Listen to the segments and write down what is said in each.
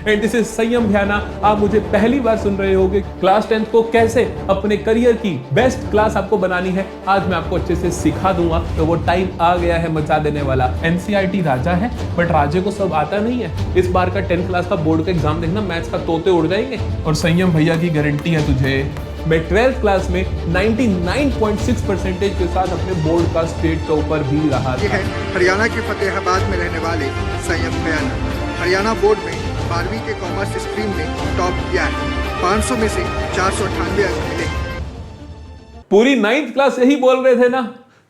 And this is Sanyam Bhayana. आप मुझे पहली बार सुन रहे होगे। क्लास 10th को कैसे अपने करियर की बेस्ट क्लास आपको बनानी है, आज मैं आपको अच्छे से सिखा दूंगा। तो वो टाइम आ गया है मचा देने वाला। एनसीईआरटी राजा है, बट राजे को सब आता नहीं है। इस बार का 10th क्लास का बोर्ड का एग्जाम देखना, मैथ्स का तोते उड़ जाएंगे। और संयम भैया की गारंटी है तुझे। मैं 12th क्लास में 99.6% के साथ अपने बोर्ड का स्टेट टॉपर भी रहा था। ये है हरियाणा के फतेहाबाद में रहने वाले संयम भ्याना। हरियाणा बोर्ड में 12वीं के कॉमर्स स्ट्रीम में टॉप किया है। 500 में से 498 अंक मिले। पूरी 9th क्लास यही बोल रहे थे ना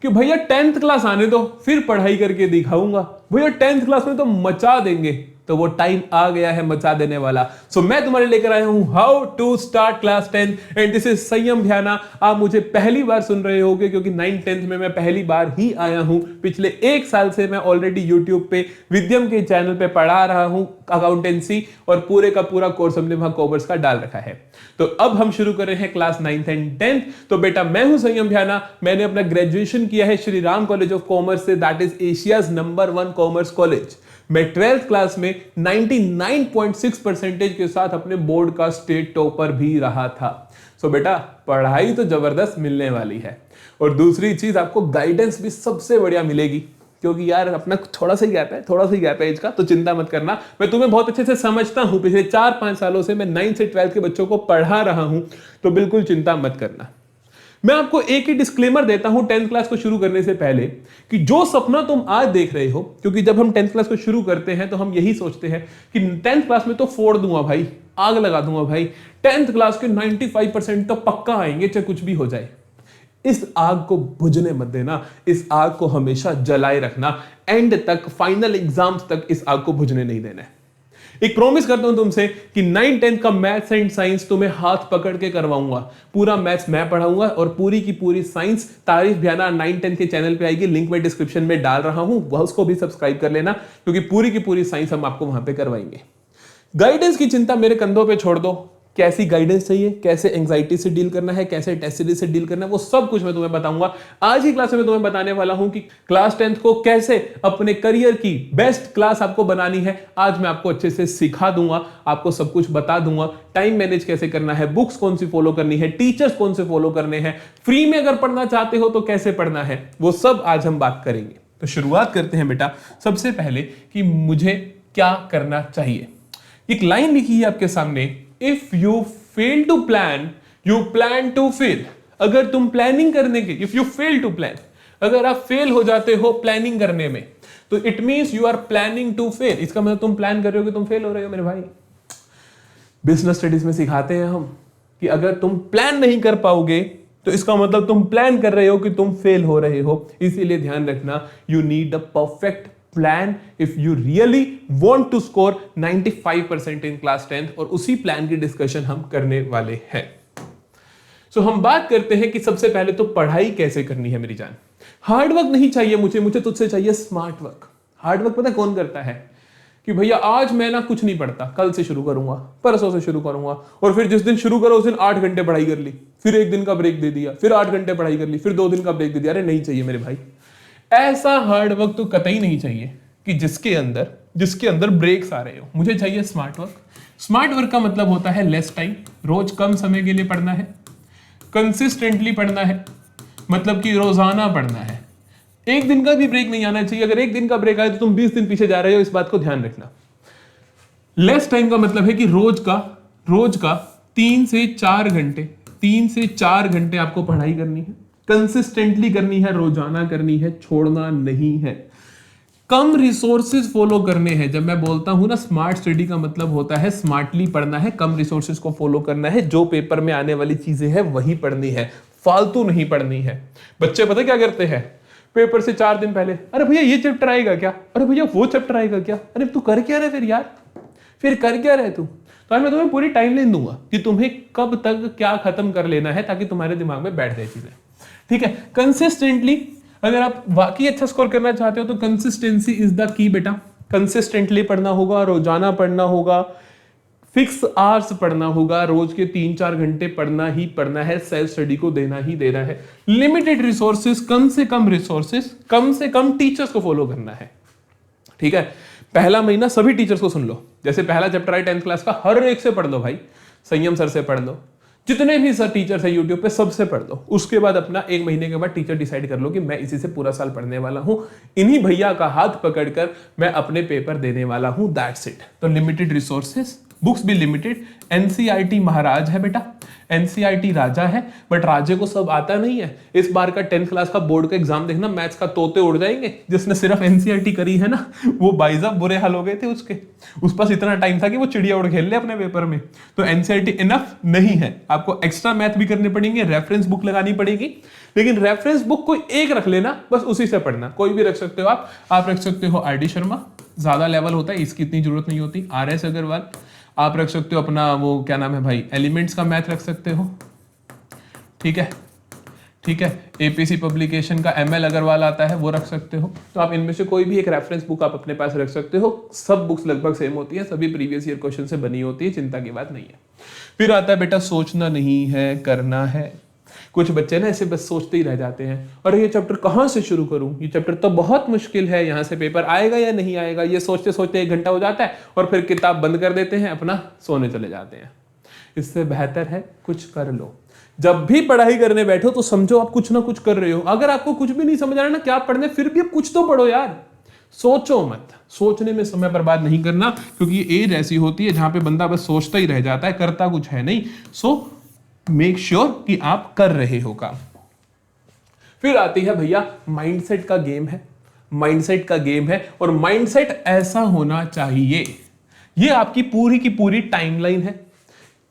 कि भैया 10th क्लास आने दो, फिर पढ़ाई करके दिखाऊंगा। भैया 10th क्लास में तो मचा देंगे। तो वो टाइम आ गया है मचा देने वाला। सो मैं तुम्हारे लेकर आया हूं how to start class 10 and this is Sanyam Bhayana. आप मुझे पहली बार सुन रहे होगे क्योंकि 9th 10th में मैं पहली बार ही आया हूं। पिछले 1 साल से मैं ऑलरेडी यूट्यूब पे विद्यम के चैनल पे पढ़ा रहा हूं अकाउंटेंसी, और पूरे का पूरा कोर्स हमने वहां कॉमर्स का डाल रखा है। तो अब हम शुरू कर रहे हैं क्लास 9th एंड 10th। तो बेटा मैं हूं संयम भ्याना। मैंने अपना ग्रेजुएशन किया है Shri Ram College of Commerce that, is Asia's एशियाज नंबर 1 कॉमर्स कॉलेज। मैं 12th क्लास में 99.6% के साथ अपने बोर्ड का स्टेट टॉपर भी रहा था। सो बेटा पढ़ाई तो जबरदस्त मिलने वाली है, और दूसरी चीज आपको गाइडेंस भी सबसे बढ़िया मिलेगी, क्योंकि यार अपना थोड़ा सा ही गैप है एज का। तो चिंता मत करना, मैं तुम्हें बहुत अच्छे से समझता हूं। पिछले 4-5 सालों से मैं 9th से 12th के बच्चों को पढ़ा रहा हूं, तो बिल्कुल चिंता मत करना। मैं आपको एक ही डिस्क्लेमर देता हूं 10th क्लास को शुरू करने से पहले, कि जो सपना तुम आज देख रहे हो, क्योंकि जब हम 10th क्लास को शुरू करते हैं तो हम यही सोचते हैं कि 10th क्लास में तो फोड़ दूंगा भाई, आग लगा दूंगा भाई, 10th क्लास के 95% तो पक्का आएंगे चाहे कुछ भी हो जाए। इस आग को बुझने मत देना, इस आग को हमेशा जलाए रखना। एंड तक, फाइनल एग्जाम्स तक इस आग को बुझने नहीं देना है। एक प्रॉमिस करता हूं तुमसे कि 9th 10th का मैथ्स एंड साइंस तुम्हें हाथ पकड़ के करवाऊंगा। पूरा मैथ्स मैं पढ़ाऊंगा, और पूरी की पूरी साइंस तारीफ भ्याना 9th 10th के चैनल पे आएगी। लिंक मैं डिस्क्रिप्शन में डाल रहा हूं, वह उसको भी सब्सक्राइब कर लेना, क्योंकि पूरी की पूरी साइंस हम आपको वहां पे करवाएंगे। गाइडेंस की चिंता मेरे कंधों पे छोड़ दो। कैसी गाइडेंस चाहिए, कैसे एंजाइटी से डील करना है, कैसे टेस्ट सीरीज से डील करना है, वो सब कुछ मैं तुम्हें बताऊंगा। आज ही क्लास में तुम्हें बताने वाला हूं कि क्लास 10th को कैसे अपने करियर की बेस्ट क्लास आपको बनानी है। आज मैं आपको अच्छे से सिखा दूंगा, आपको सब कुछ बता दूंगा। टाइम मैनेज कैसे करना है, बुक्स कौन सी फॉलो करनी है, टीचर्स कौन से फॉलो करने हैं, फ्री में अगर पढ़ना चाहते हो तो कैसे पढ़ना है, वो सब आज हम बात करेंगे। तो शुरुआत करते हैं बेटा सबसे पहले कि मुझे क्या करना चाहिए। एक लाइन लिखी है आपके सामने, if you fail to plan you plan to fail. अगर तुम प्लानिंग करने के, if you fail to plan, अगर आप फेल हो जाते हो प्लानिंग करने में, तो it means you are planning to fail. इसका मतलब तुम प्लान कर रहे हो कि तुम फेल हो रहे हो मेरे भाई। बिजनेस स्टडीज में सिखाते हैं हम कि अगर तुम प्लान नहीं कर पाओगे तो इसका मतलब तुम प्लान कर रहे हो कि तुम फेल हो रहे हो। इसीलिए ध्यान रखना, you need a perfect plan if you really want to score 95% in class 10th, और उसी प्लान की डिस्कशन हम करने वाले हैं। सो हम बात करते हैं कि सबसे पहले तो पढ़ाई कैसे करनी है मेरी जान। हार्ड वर्क नहीं चाहिए मुझे तुझसे चाहिए स्मार्ट वर्क। हार्ड वर्क पता कौन करता है कि भैया आज मैं ना कुछ नहीं पढ़ता, कल से शुरू करूंगा, परसों से शुरू करूंगा, और फिर जिस दिन शुरू करो उस दिन 8 घंटे पढ़ाई कर ली, फिर 1 दिन का ब्रेक दे दिया, फिर 8 घंटे पढ़ाई कर ली, फिर 2 दिन का ब्रेक दे दिया। अरे नहीं चाहिए मेरे भाई, ऐसा हार्ड वर्क तो कतई नहीं चाहिए कि जिसके अंदर ब्रेक्स आ रहे हो। मुझे चाहिए स्मार्ट वर्क। स्मार्ट वर्क का मतलब होता है लेस टाइम, रोज कम समय के लिए पढ़ना है, कंसिस्टेंटली पढ़ना है, मतलब कि रोजाना पढ़ना है। 1 दिन का भी ब्रेक नहीं आना चाहिए। अगर 1 दिन का ब्रेक आए तो तुम 20 दिन पीछे जा रहे हो, इस बात को ध्यान रखना। लेस टाइम का मतलब है कि रोज का 3 से 4 घंटे आपको पढ़ाई करनी है, कंसिस्टेंटली करनी है, रोजाना करनी है, छोड़ना नहीं है। कम रिसोर्सेज फॉलो करने हैं। जब मैं बोलता हूं ना स्मार्ट स्टडी का मतलब होता है स्मार्टली पढ़ना है, कम रिसोर्सेज को फॉलो करना है, जो पेपर में आने वाली चीजें हैं वही पढ़नी है, फालतू नहीं पढ़नी है। बच्चे पता क्या करते हैं, पेपर से 4 दिन पहले, अरे भैया ये चैप्टर आएगा क्या, अरे भैया वो चैप्टर आएगा क्या, अरे तू कर क्या रहे फिर यार, फिर कर क्या रहे तू। तो आज मैं तुम्हें पूरी टाइमलाइन दूंगा कि तुम्हें कब तक क्या खत्म कर लेना है, ताकि तुम्हारे दिमाग में बैठ जाए चीजें। ठीक है, कंसिस्टेंटली अगर आप वाकई अच्छा स्कोर करना चाहते हो तो कंसिस्टेंसी इज द की बेटा। कंसिस्टेंटली पढ़ना होगा, रोजाना पढ़ना होगा, फिक्स आवर्स पढ़ना होगा, रोज के 3-4 घंटे पढ़ना ही पढ़ना है, सेल्फ स्टडी को देना ही देना है। लिमिटेड रिसोर्सेज, कम से कम रिसोर्सेज, कम से कम टीचर्स को फॉलो करना है। ठीक है, पहला महीना सभी टीचर्स को सुन लो, जैसे पहला चैप्टर है 10th क्लास का, हर एक से पढ़ लो भाई, संयम सर से पढ़ लो, जितने भी सर टीचर्स है यूट्यूब पे सबसे पढ़ लो। उसके बाद अपना 1 महीने के बाद टीचर डिसाइड कर लो कि मैं इसी से पूरा साल पढ़ने वाला हूं, इन्हीं भैया का हाथ पकड़कर मैं अपने पेपर देने वाला हूं, दैट्स इट। तो लिमिटेड रिसोर्सेस, बुक्स भी लिमिटेड। एनसीईआरटी महाराज है बेटा, एनसीईआरटी राजा है, बट राजे को सब आता नहीं है। इस बार का 10th क्लास का बोर्ड का एग्जाम देखना, मैथ्स का तोते उड़ जाएंगे। जिसने सिर्फ एनसीईआरटी करी है ना, वो बाइजा बुरे हाल हो गए थे उसके। उस पास इतना टाइम था कि वो चिड़िया उड़ खेल ले अपने पेपर में। तो एनसीईआरटी इनफ नहीं है, आपको एक्स्ट्रा मैथ भी करने पड़ेंगे, रेफरेंस बुक लगानी पड़ेगी। लेकिन रेफरेंस बुक कोई एक रख लेना, बस उसी से पढ़ना। कोई भी रख सकते हो आप रख सकते हो आर डी शर्मा, ज्यादा लेवल होता है, इसकी इतनी जरूरत नहीं होती। आर एस अग्रवाल आप रख सकते हो, अपना वो क्या नाम है भाई, एलिमेंट्स का मैथ रख सकते हो, ठीक है, ठीक है। एपीसी पब्लिकेशन का एमएल अग्रवाल आता है, वो रख सकते हो। तो आप इनमें से कोई भी एक रेफरेंस बुक आप अपने पास रख सकते हो। सब बुक्स लगभग सेम होती है, सभी प्रीवियस ईयर क्वेश्चन से बनी होती है, चिंता की बात नहीं है। फिर आता है बेटा सोचना नहीं है, करना है। कुछ बच्चे ना ऐसे बस सोचते ही रह जाते हैं, और ये चैप्टर कहाँ से शुरू करूं, ये चैप्टर तो बहुत मुश्किल है, यहाँ से पेपर आएगा या नहीं आएगा, ये सोचते सोचते 1 घंटा हो जाता है, और फिर किताब बंद कर देते हैं, अपना सोने चले जाते हैं। इससे बेहतर है कुछ कर लो। जब भी पढ़ाई करने बैठो तो समझो आप कुछ ना कुछ कर रहे हो। अगर आपको कुछ भी नहीं समझ आ रहा ना क्या पढ़ने, फिर भी आप कुछ तो पढ़ो यार। सोचो मत, सोचने में समय बर्बाद नहीं करना, क्योंकि ये एज ऐसी होती है जहां पे बंदा बस सोचता ही रह जाता है, करता कुछ है नहीं। सो मेक श्योर कि आप कर रहे हो काम। फिर आती है भैया माइंडसेट का गेम है, माइंडसेट का गेम है, और माइंडसेट ऐसा होना चाहिए, ये आपकी पूरी की पूरी टाइमलाइन है।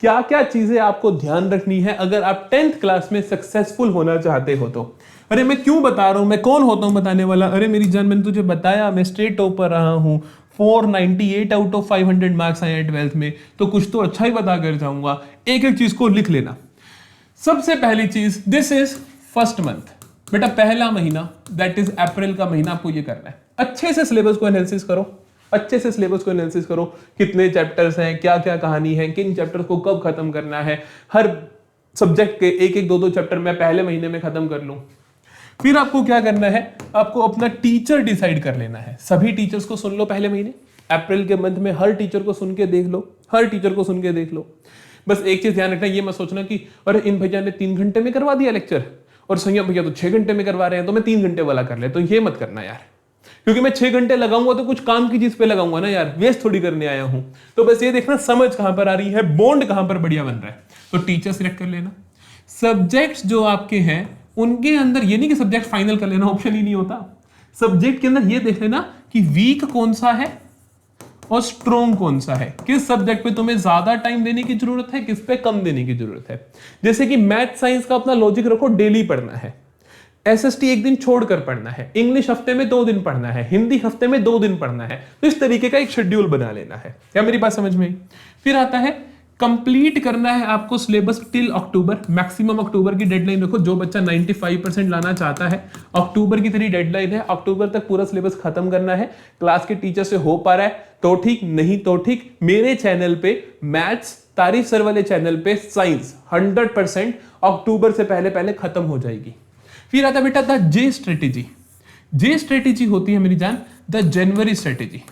क्या क्या चीजें आपको ध्यान रखनी है अगर आप 10th क्लास में सक्सेसफुल होना चाहते हो तो। अरे मैं क्यों बता रहा हूं, मैं कौन होता हूं बताने वाला। अरे मेरी जान, मैंने तुझे बताया मैं स्टेट टॉपर रहा हूं, 498 आउट ऑफ 500 मार्क्स आए 12th में, तो कुछ तो अच्छा ही बता कर जाऊंगा। एक एक चीज को लिख लेना। सबसे पहली चीज, दिस इज फर्स्ट मंथ बेटा, पहला महीना, दैट इज अप्रैल का महीना, आपको ये करना है। अच्छे से सिलेबस को एनालिसिस करो, अच्छे से सिलेबस को एनालिसिस करो, कितने चैप्टर्स हैं, क्या क्या कहानी है, किन चैप्टर्स को कब खत्म करना है। हर सब्जेक्ट के एक एक 2-2 चैप्टर मैं पहले महीने में खत्म कर लूं। फिर आपको क्या करना है, आपको अपना टीचर डिसाइड कर लेना है। सभी टीचर्स को सुन लो पहले महीने, अप्रैल के मंथ में हर टीचर को सुन के देख लो, हर टीचर को सुन के देख लो। बस एक चीज ध्यान रखना, ये मत सोचना कि अरे इन भैया ने 3 घंटे में करवा दिया लेक्चर, और संयम भैया तो 6 घंटे में करवा रहे हैं, तो मैं 3 घंटे वाला कर ले। तो ये मत करना यार, क्योंकि मैं 6 घंटे लगाऊंगा तो कुछ काम की चीज पे लगाऊंगा ना यार, वेस्ट थोड़ी करने आया हूं। तो बस ये देखना समझ कहां पर आ रही है, बॉन्ड कहां पर बढ़िया बन रहा है। तो टीचर सिलेक्ट कर लेना। सब्जेक्ट्स जो आपके हैं उनके अंदर ये नहीं कि सब्जेक्ट फाइनल कर लेना, ऑप्शन ही नहीं होता। सब्जेक्ट के अंदर ये देख लेना कि वीक कौन सा है और स्ट्रोंग कौन सा है, किस सब्जेक्ट पे तुम्हें ज्यादा टाइम देने की जरूरत है, किस पे कम देने की जरूरत है। जैसे कि मैथ साइंस का अपना लॉजिक रखो, डेली पढ़ना है। एसएसटी 1 दिन छोड़कर पढ़ना है, इंग्लिश हफ्ते में 2 दिन पढ़ना है, हिंदी हफ्ते में 2 दिन पढ़ना है। तो इस तरीके का एक शेड्यूल बना लेना है। क्या मेरी बात समझ में आई? फिर आता है कंप्लीट करना है आपको सिलेबस टिल अक्टूबर, मैक्सिमम अक्टूबर की डेडलाइन रखो। जो बच्चा 95% लाना चाहता है, अक्टूबर की तेरी डेडलाइन है, अक्टूबर तक पूरा सिलेबस खत्म करना है। क्लास के टीचर से हो पा रहा है तो ठीक, नहीं तो ठीक। मेरे चैनल पे मैथ्स, तारीफ सर वाले चैनल पे साइंस 100% अक्टूबर से पहले पहले खत्म हो जाएगी। फिर आता बेटा the J strategy. J strategy होती है मेरी जान the January strategy.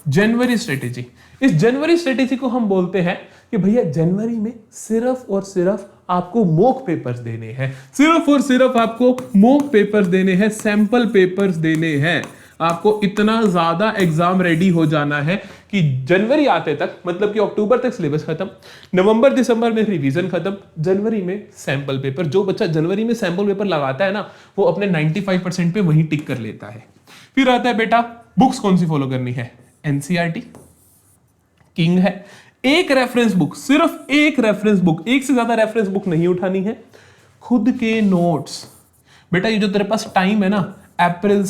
January strategy, इस जनवरी स्ट्रेटेजी को हम बोलते हैं कि भैया जनवरी में सिर्फ और सिर्फ आपको मॉक पेपर्स देने हैं, सिर्फ और सिर्फ आपको मॉक पेपर्स देने हैं, सैंपल पेपर्स देने हैं। आपको इतना ज्यादा एग्जाम रेडी हो जाना है कि जनवरी आते तक, मतलब कि अक्टूबर तक सिलेबस खत्म, नवंबर दिसंबर में रिवीजन खत्म, जनवरी में सैंपल पेपर। जो बच्चा जनवरी में सैंपल पेपर लगाता है ना, वो अपने 95% पे वहीं टिक कर लेता है। फिर आता है बेटा बुक्स कौन सी फॉलो करनी है। एनसीईआरटी किंग है। एक रेफरेंस बुक, सिर्फ एक रेफरेंस बुक, एक से ज्यादा रेफरेंस बुक नहीं उठानी है। खुद के नोट्स बेटा, ये जो तेरे पास टाइम है ना, अप्रैल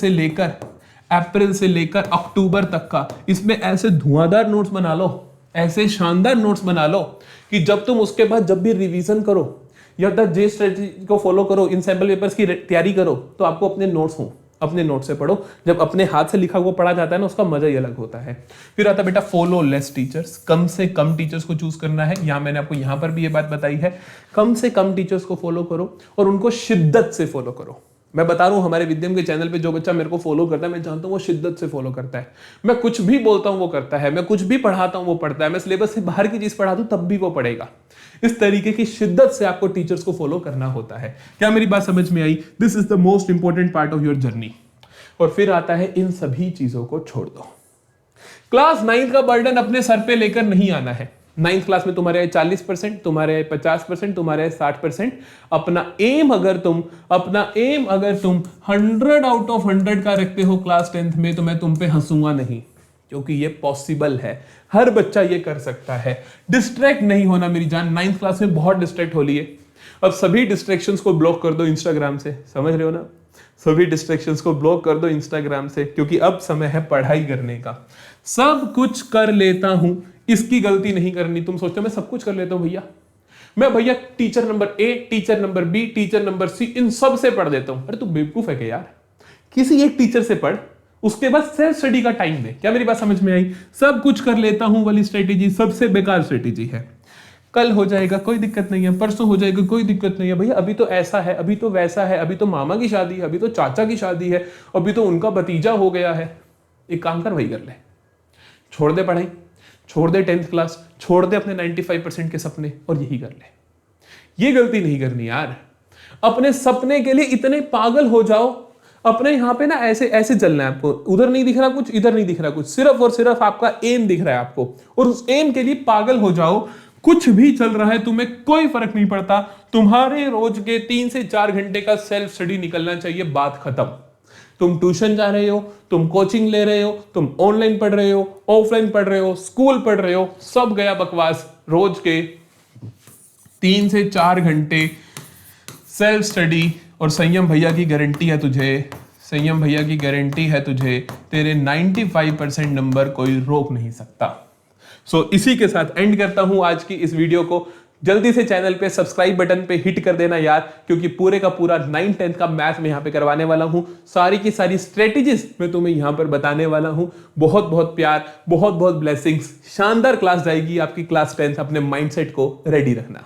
से लेकर अक्टूबर तक का, इसमें ऐसे धुआंधार नोट्स बना लो, ऐसे शानदार नोट्स बना लो कि जब तुम उसके बाद जब भी रिवीजन करो या द जे स्ट्रेटजी को फॉलो करो, इन सैंपल पेपर्स की तैयारी करो, तो आपको अपने नोट्स हो, अपने नोट से पढ़ो। जब अपने हाथ से लिखा हुआ पढ़ा जाता है ना, उसका मजा ही अलग होता है। फिर आता बेटा फॉलो लेस टीचर्स, कम से कम टीचर्स को चूज करना है। यहां मैंने आपको यहां पर भी ये बात बताई है, कम से कम टीचर्स को फॉलो करो और उनको शिद्दत से फॉलो करो। मैं बता रहा हूँ, हमारे विद्यम के चैनल पे जो बच्चा मेरे को फॉलो करता है, मैं जानता हूँ वो शिद्दत से फॉलो करता है। मैं कुछ भी बोलता हूँ वो करता है, मैं कुछ भी पढ़ाता हूँ वो पढ़ता है, मैं सिलेबस से बाहर की चीज पढ़ा दूँ तब भी वो पढ़ेगा। इस तरीके की शिद्दत से आपको टीचर्स को फॉलो करना होता है। क्या मेरी बात समझ में आई? This is the most important part of your journey. और फिर आता है इन सभी चीजों को छोड़ दो। क्लास 9 का बर्डन अपने सर पे लेकर नहीं आना है। 9th क्लास में तुम्हारे 40%, तुम्हारे 50%, तुम्हारे 60%। अपना एम अगर तुम 100 आउट ऑफ 100 का रखते हो क्लास 10th में, तो मैं तुम पे हंसूंगा नहीं, क्योंकि ये पॉसिबल है, हर बच्चा ये कर सकता है। डिस्ट्रैक्ट नहीं होना मेरी जान। 9th क्लास में बहुत डिस्ट्रैक्ट हो लिए। अब सभी डिस्ट्रैक्शंस को ब्लॉक कर दो इंस्टाग्राम से, समझ रहे हो ना? सभी डिस्ट्रैक्शंस को ब्लॉक कर दो इंस्टाग्राम से, क्योंकि अब समय है पढ़ाई करने का। सब कुछ कर लेता हूं, इसकी गलती नहीं करनी। तुम सोचते हो मैं सब कुछ कर लेता हूं भैया, मैं भैया teacher number A, teacher number B, teacher number C, इन सब से पढ़ देता हूं। अरे तू बेवकूफ है क्या यार? किसी एक टीचर से पढ़, उसके बाद सेल्फ स्टडी का टाइम दे। क्या मेरी बात समझ में आई? सब कुछ कर लेता हूं वाली स्ट्रेटेजी सबसे बेकार स्ट्रेटेजी है। कल हो जाएगा कोई दिक्कत नहीं है, परसों हो जाएगा कोई दिक्कत नहीं है भैया, अभी तो ऐसा है, अभी तो वैसा है, अभी तो मामा की शादी है, अभी तो चाचा की शादी है, अभी तो उनका भतीजा हो गया है। एक काम कर, वही कर ले। छोड़ दे पढ़ाई, छोड़ दे 10th क्लास, छोड़ दे अपने 95% के सपने और यही कर ले। ये गलती नहीं करनी यार। अपने सपने के लिए इतने पागल हो जाओ, अपने यहाँ पे ना ऐसे ऐसे चलना है आपको। उधर नहीं दिख रहा कुछ, इधर नहीं दिख रहा कुछ, सिर्फ और सिर्फ आपका एम दिख रहा है आपको, और उस एम के लिए पागल हो जाओ। कुछ भी चल रहा है तुम्हें कोई फर्क नहीं पड़ता, तुम्हारे रोज के 3 से 4 घंटे का सेल्फ स्टडी निकलना चाहिए, बात खत्म। तुम ट्यूशन जा रहे हो, तुम कोचिंग ले रहे हो, तुम ऑनलाइन पढ़ रहे हो, ऑफलाइन पढ़ रहे हो, स्कूल पढ़ रहे हो, सब गया बकवास। रोज के 3 से 4 घंटे सेल्फ स्टडी, और संयम भैया की गारंटी है तुझे, संयम भैया की गारंटी है तुझे, तेरे 95% नंबर कोई रोक नहीं सकता। सो इसी के साथ एंड करता हूं आज की इस वीडियो को। जल्दी से चैनल पे सब्सक्राइब बटन पे हिट कर देना यार, क्योंकि पूरे का पूरा 9th 10th का मैथ में यहां पे करवाने वाला हूं। सारी की सारी स्ट्रेटेजीज मैं तुम्हें यहां पर बताने वाला हूं। बहुत बहुत प्यार, बहुत बहुत ब्लेसिंग्स। शानदार क्लास जाएगी आपकी क्लास 10th। अपने माइंडसेट को रेडी रखना।